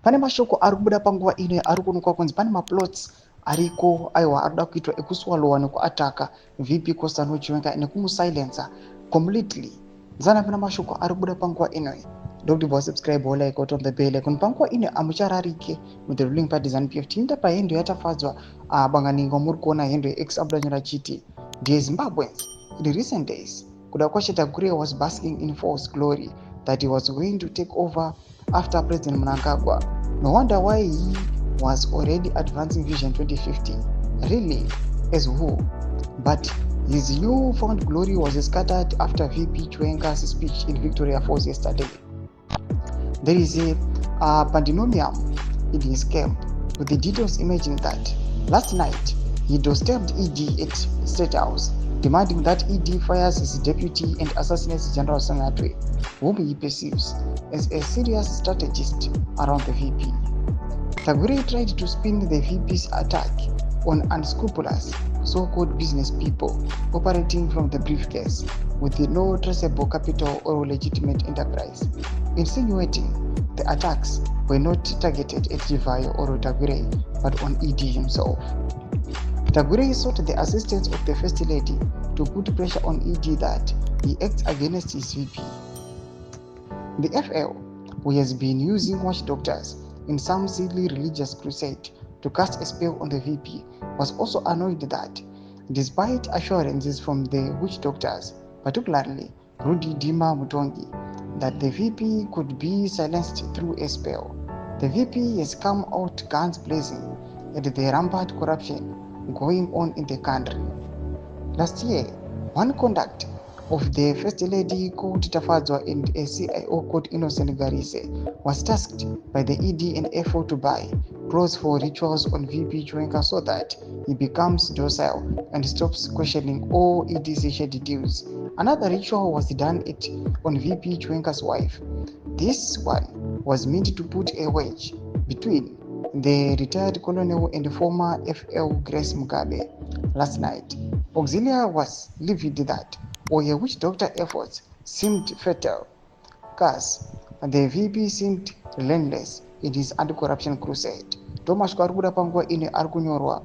Pane mashoko ari kubuda panguva ino ari kuonekwa kunzi pane maplots ariko aiwa arikuda kuitwa ekuswalowa nekuataka VP Kosano Chiwenga nekumusilencer completely. Zana pana mashoko ari kubuda panguva ino. Don't forget to subscribe or like on the bell icon. Panguva ino amuchararike with the ruling party ZANU-PF. Tinda pa hendo yatafadzwa banganinga muri kuona hendo ex abudanyora chiti dear Zimbabweans. In the recent days, kuda kwashe Tagwirei was basking in false glory that he was going to take over after President Mnangagwa. No wonder why he was already advancing Vision 2050. Really, as who? But his newfound glory was scattered after VP Chiwenga's speech in Victoria Falls yesterday. There is a pandemonium in his camp, with the details emerging that last night he doorstepped ED at State House, demanding that ED fires his deputy and assassinates General Sanyatwe, whom he perceives as a serious strategist around the VP. Tagwirei tried to spin the VP's attack on unscrupulous so-called business people operating from the briefcase with no traceable capital or legitimate enterprise, insinuating the attacks were not targeted at Zivayo or Tagwirei but on ED himself. Tagwirei sought the assistance of the First Lady to put pressure on ED that he acts against his VP. The FL, who has been using witch doctors in some silly religious crusade to cast a spell on the VP, was also annoyed that, despite assurances from the witch doctors, particularly Rudy Dima Mutongi, that the VP could be silenced through a spell, the VP has come out guns blazing at the rampant corruption going on in the country. Last year, one conduct of the First Lady called Tafadzwa and a CIO called Innocent Garise was tasked by the ED and FO to buy clothes for rituals on VP Chiwenga so that he becomes docile and stops questioning all ED's shady deals. Another ritual was done on VP Chiwenga's wife. This one was meant to put a wedge between the retired colonel and former FL Grace Mugabe. Last night, Auxilia was livid that or witch doctor efforts seemed futile, cause the VP seemed relentless in his anti-corruption crusade. Thomas Karuda panguva ine ari kunyorwa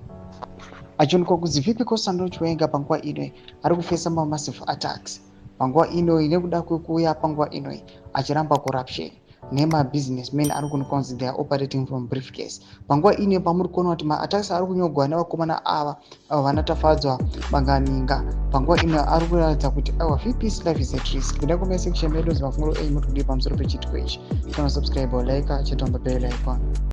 achionekwa kuzi VP Kosano Chiwenga panguva ine ari kufesa massive attacks panguva ino nekuda kwekuuya panguva ino achiramba corruption nemabusinessmen ari kunzi they are operating from briefcase. Panguva ine pamuri kuona kuti ma-attacks ari kunyogwa nevakomana ava vanatafadzwa banganinga panguva ino ari kuratidza kuti our VP's life is at risk. Kuda kuma section medu zvafungo muri kudii pamusoro pechitiko ichi. Kana subscribe or like, chat on the bell icon.